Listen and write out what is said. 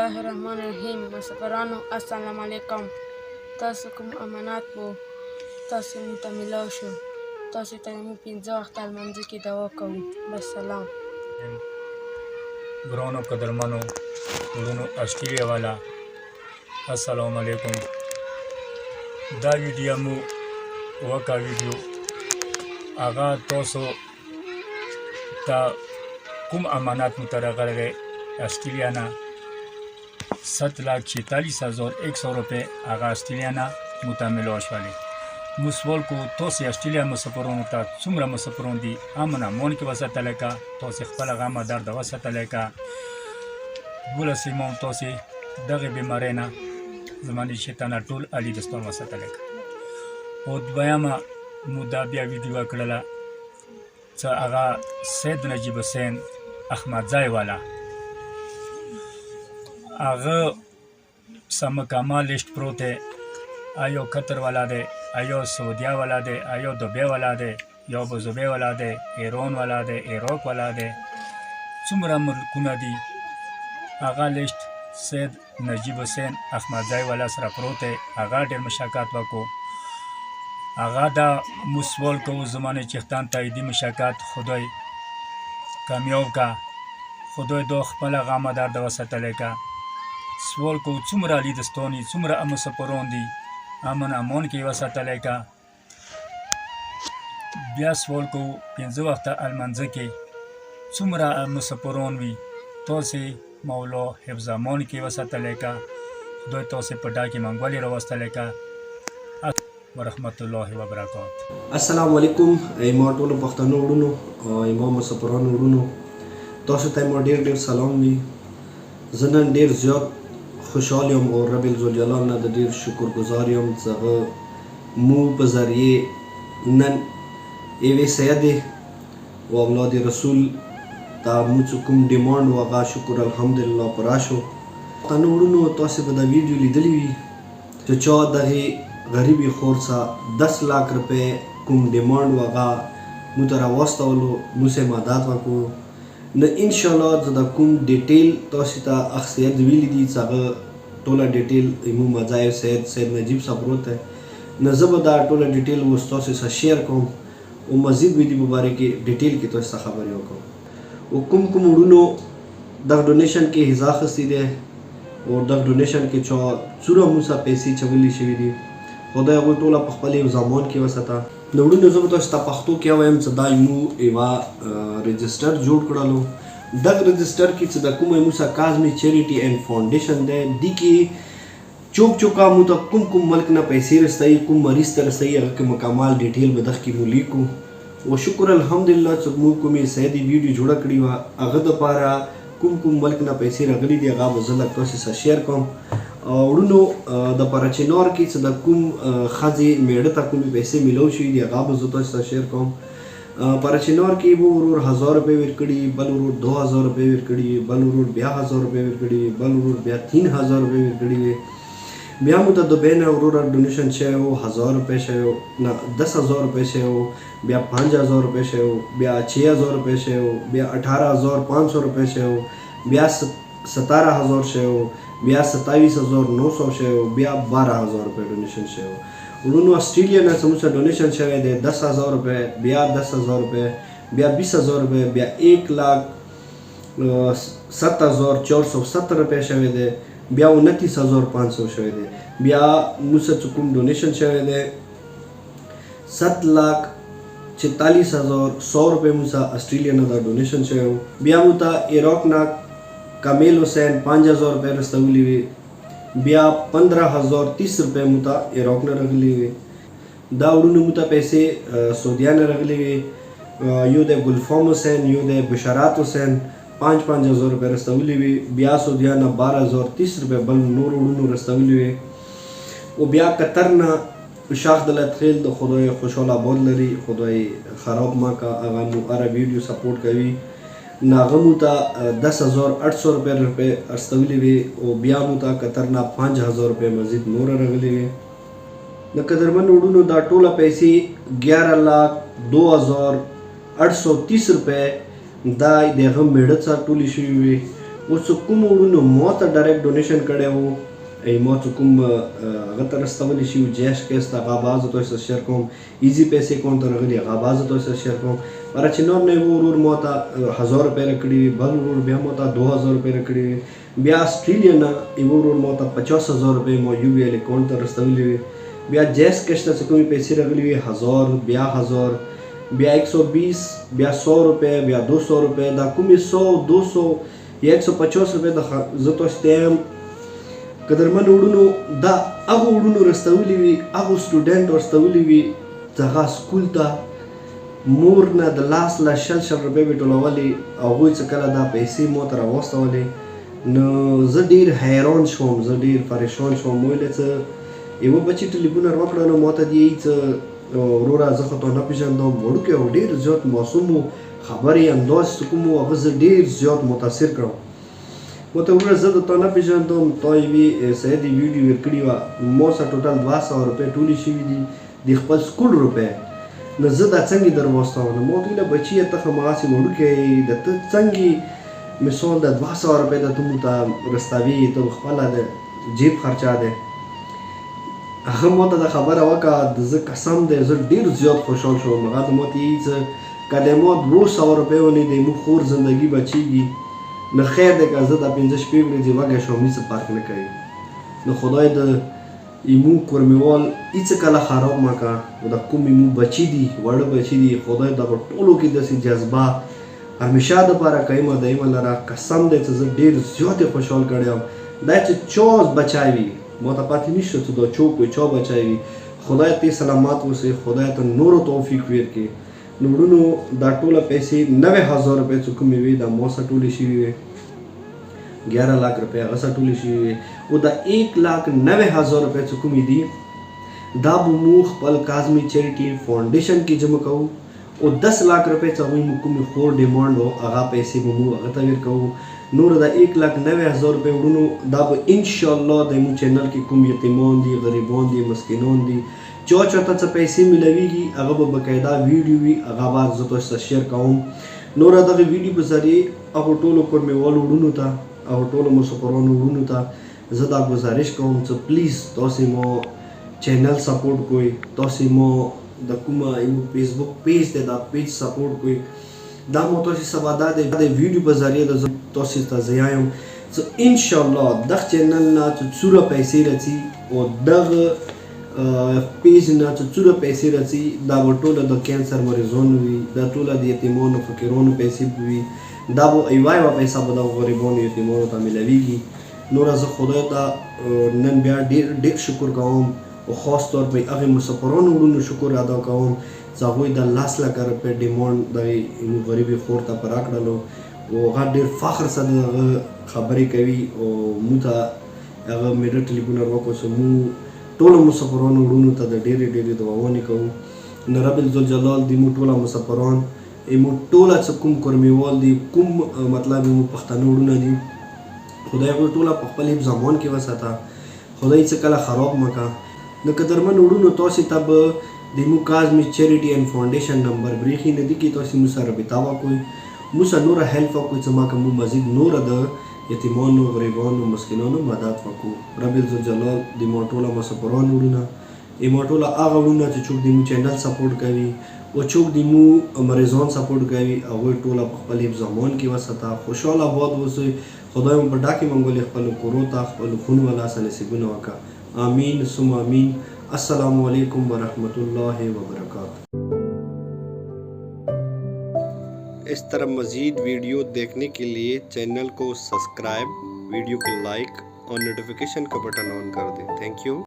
الله الرحمن الرحیم. مسافرانو السلام علیکم. تاسو کوم امانات وو تاسو مو ته میلاو شو، تاسو ته مو 15 وخت لمانځه کې دعا کوو. والسلام. ګرانو قدرمنو ورونو آسټرالیا والا السلام علیکم. دا ویډیو مو وکا ویډیو هغه تاسو ته کوم امانات مو ته راغلی دی آسټرالیا نه 7,46,100 روپے هغه آسټرالیا نه مو ته میلاو شولې. موږ سوال کوو تاسې آسټرالیا مسافرانو ته څومره مسافران دي امن امان کې وساتلی که تاسې خپل غم درد وساتلی که 12 ایمان تاسې دغې بیمارۍ نه زما د شیطانه ټول علي دستان وساتلی که. او دویمه مو دا بیا ویډیو کړله څه هغه سید نجیب حسین احمدزی والا هغه سم کمال لیسټ پروت دی، آیا قطر والا دی، آیا سعودیه والا دی، آیا دبی والا دی، یا بزبی والا دی، ایران والا دی، عراق والا دی، څومره ملکونه دي هغه لیسټ سید نجیب حسین احمدزی والا سره پروت دی. هغه ډېر مشکات وکړو، هغه دا موږ سوال کوو زما نه چښتن تاییدي مشکات خدای کامیاب که، خدای دا خپله غمه درد وساتلی که. سوال کوو څومره علي دستان دي، څومره مسافران دي امن امان کې وساتلی که. بیا سوال کوو 15 وخته لمانځه کې څومره مسافران وي تاسې مولا حفظ امان کې وساتلی که. خدای تاسې په ډاکې منګولې راوستلی که. ورحمت الله وبرکاته. السلام علیکم ایما ټولو پښتنو وروڼو او ایما مسافرانو وروڼو، تاسو ته ما ډېر ډېر سلام وي. زه نن ډېر زیات خوشحال یم او رب الجلال نه د ډېر شکر گزار یم چې هغه مو په ذریعې نن یوې سیدې او اولاد رسول ته مو چې کوم ډیمانډ و هغه شکر الحمدلله پوره شو. پښتنو وروڼو تاسې به دا ویډیو لیدلی وي چې چا دغې غریبې خور څخه 10 लाख روپۍ کوم ډیمانډ و هغه مو ته راواستولو، موږ یې مدد وکړو. نه انشاءالله زه د کوم ډیټیل تاسو ته هغه سید ویلي دي چې هغه ټوله ډیټیل امو مځای سید نجیب صاحب پروت دی، نه زه به دا ټوله ډیټیل اوس تاسو سره شیر کوم او مزید ویډیو په باره کې ډیټیل کې تاسو ته خبرې وکړم. او کوم کوم وروڼو دغه ډونیشن کې حصه اخیستی دی او دغه ډونیشن کې چا څومره موږ څخه پیسې چولې شوي دي خدای هغوی ټوله په خپل یو زمان کې وساته. نو وروڼو زه به تاسو ته پښتو کې وایم چې دا موږ یوه رجسټر جوړ کړلو. دغه رجسټر کې چې د کومه موږ څخه کازمي چیریټي اینډ فاونډیشن دی دې کې چوک چوکا موږ ته کوم کوم ملک نه پیسې رسوي، کوم مریض ته رسوي، هغه کې مکمل ډیټیل به دغه کې مو لیکو. او شکر الحمدلله چې موږ کومې سیدي ویډیو جوړه کړې وه هغه دپاره کوم کوم ملک نه پیسې راغلي دي هغه به زه لږ تاسو سره شیر کوم. وروڼو د پاراچنار کې چې د کوم ښځې میړه ته کومې پیسې میلاو شوي دي هغه به زه تاسو سره شیر کوم. پاراچنار کې به ورور 1000 روپۍ ورکړي، بل ورور 2000 روپۍ ورکړي، بل ورور بیا 1000 روپۍ ورکړي، بل ورور بیا 3000 روپۍ ورکړي وي. بیا مو ته دبۍ نه وروره ډونیشن شوی و 1000 روپۍ شوی و، نه 10000 روپۍ شوی و، بیا 5000 روپۍ شوی و، بیا 6000 روپۍ شوی و، بیا 18500 روپۍ شوی و، بیا 17000 شوی و، بیا 27900 شوی و، بیا 12000 روپۍ ډونیشن شوی و. وروڼو آسټرالیا نه زموږ سره ډونیشن شوی دی 10000 روپۍ، بیا 10000 روپۍ، بیا 20000 روپۍ، بیا 1,07,470 روپۍ شوی دی، بیا 29,500 شوی دی. بیا موږ سره کوم ډونیشن شوی دی 7,46,100 روپۍ موږ سره آسټرالیا نه دا ډونیشن شوی و. بیا موږ ته عراق نه کامیل حسین 5000 روپۍ رسولي وي، بیا 15,030 روپۍ موږ ته عراق نه راغلي وي. دا وروڼو موږ ته پیسې سعودیه نه راغلي وي، یو دی ګلفام حسین، یو دی بشارات حسین 5,000 روپۍ رسولي وي. بیا سعودیه نه 12,030 روپۍ بل نور وروڼو رسولي وي. او بیا قطر نه شاخ دولت خیل د خدای خوشحال آباد لري، خدای خراب ما که هغه مو هره ویډیو سپورټ کوي، نو هغه مو ته 10,800 روپۍ رسولي وي. او بیا مو ته قطر نه 5,000 روپۍ مزید نور راغلي وي. د قدرمنو وروڼو دا ټوله پیسې 11,02,830 روپۍ دا د هغه میړه څخه ټولې شوي وي. اوس کوم وړونو ما ته ډایرکټ ډونیشن کړی وو ما چې کوم هغه ته رسولی شي جیش کیس ته هغه بعضو تاسو سره شیر کوم ایزي پیسې اکاونټ ته راغلي هغه بعضو تاسو سره شیر کوم پاراچنار نه یو ورور ما ته 1000 روپۍ راکړي وي بل ورور بیا ما ته 2000 روپۍ راکړي وي بیا اسټرالیا نه یو ورور ما ته 50000 روپۍ ما یو وی ایل اکاونټ ته رسولي وي بیا جیس کیس ته چې کومې پیسې راغلي وي 1000 بیا 1000 بیا 120 بیا 100 روپۍ بیا 200 روپۍ دا کومې 100 200 یا 150 روپۍ د زه تاسو ته یم قدرمن وړونو دا هغه وړونو رسولي وي هغه سټوډنټ ورسولي وي چې هغه سکول ته مور نه د لاس له 100 روپۍ به ټولولې هغوی چې کله دا پیسې ما ته راواستولې نو زه ډېر حیران شوم زه ډېر پریشان شوم ویلې څه یوه بچي ټلیفون راوکړه نو ما ته دې څه وروره زه خو تا نه پېژندم وړوکی او ډېر زیات معصوم و خبرې انداز چې کوم و هغه زه ډېر زیات متاثر کړم ما ته وویل زه د تا نه پېژندم تا یوې سیدې ویډیو ورکړې وه ما سره ټوټل 200 روپۍ ټولې شوي دي د خپل سکول روپۍ نو زه دا څنګه در واستوم نو ما ورته ویله بچیه ته خو هماغسې وړوکی یې د ته څنګه مثال د 200 روپۍ د ته موږ ته رسوي ته خپله د جیب خرچه دی هغه ما ته د خبره وکړه د زه قسم دی زه ډېر زیات خوشحال شوم هغه ته ما ته یې څه که د ما 200 روپۍ ونی د موږ خور زندګي بچېږي نو خیر دی که زه دا 5 شپې ورځې وږی شوم هېڅ فرق نه کوي نو خدای د ایمو کورمیوال هېڅ کله خراب مه کړه د کوم ایمو بچي دي وړه بچي دي خدای دغه ټولو کې داسې جذبه همیشه دپاره قیمه دایمه لره قسم دی چې زه ډېر زیاتې خوشحال کړی یم دا چې چا بچی وي ما ته پاتې نشته چې دا چوک وي چا بچی وي خدای ته سلامات اوسئ خدای ته نورو توفیق ورکړي نو وړونو دا ټوله پیسې 90000 روپۍ چې کومې وي دا ما سره ټولې شوي وي 11 लाख روپۍ هغه سره ټولې شوي وي او دا 1,90,000 روپۍ چې کومې دي دا به مو خپل کاظمي چیریټي فاونډیشن کې جمع کوو او 10 लाख روپۍ چې هغوی مو کومې خور ډیمانډ و هغه پیسې به مو هغه ته ورکوو نور دا 1,90,000 روپۍ وړونو دا به انشاءالله د مو چینل کې کوم یتیمان دي غریبان دي مسکینان دي چا چاته څه پیسې ملویږي هغه به باقاعده ویډیو وي هغه به زه تاسو سره شیر کوم نور دغه ویډیو په ذریعې هغو ټولو کورمیوالو وړونو ته هغو ټولو مسافرانو وړونو ته زه دا گزارش کوم چې پلیز تاسې مو چینل سپورټ کوئ تاسې مو د کومه یو فیسبوک پیج دی دا پیج سپورټ کوئ دا مو تاسې سبا دا د ویډیو په ذریعې د تاسې ته زه یم چې انشاءالله دغه چینل نه چې څومره پیسې راځي او دغه پیج نه چې څومره پیسې راځي دا به ټوله د کینسر مریضانو وي دا ټوله د یتیمانو فقیرانو پیسې به وي دا به یوه پیسه به دغو غریبانو یتیمانو ته میلویږي نوره زه خدای ته نن بیا ډېر شکر کوم او خاص طور په هغې مسافرانو وړونو شکر ادا کوم چې هغوی د 10 لکه روپۍ ډیمانډ دغې غریبې خور ته په راکړلو او هغه ډېر فخر سره د هغه خبرې کوي او موږ ته هغه مې ډېر ټلیفون راوکړو چې موږ ټولو مسافرانو وړونو ته د ډېرې ډېرې دعاوانې کوو نو رب الجلال دې موږ ټوله مسافران موږ ټوله چې کوم کورمیوال دي کوم مطلب موږ پښتانه وړونه دي خدای هغوی ټوله په خپل حفظ امان کې وساته خدای څه کله خراب مه کړه نو قدرمن وړونو تاسې ته به د موږ کاظمي چیریټي اینډ فاونډیشن نمبر بریښي نه دي کې تاسې موږ سره رابطه وکړئ موږ سره نوره هیلپ وکړئ چې ما که موږ مزید نوره د یتیمانو غریبانو مسکینانو مدد وکړو رب الجلال د ما ټوله مسافران وړونه ما ټوله هغه وړونه چې څوک د مو چینل سپورټ کوي او څوک د مو مریضان سپورټ کوي هغوی ټوله په خپل حفظ امان کې وساته خوشحاله آباد اوسئ خدای مو په ډاکې منګولې خپلو کورو ته خپلو خونو والا څه نصیبونه وکړه آمین ثم آمین السلام علیکم ورحمۃ اللہ وبرکاتہ اس طرح مزید ویڈیو دیکھنے کے لیے چینل کو سبسکرائب ویڈیو کو لائک اور نوٹیفیکیشن کا بٹن آن کر دیں تھینک یو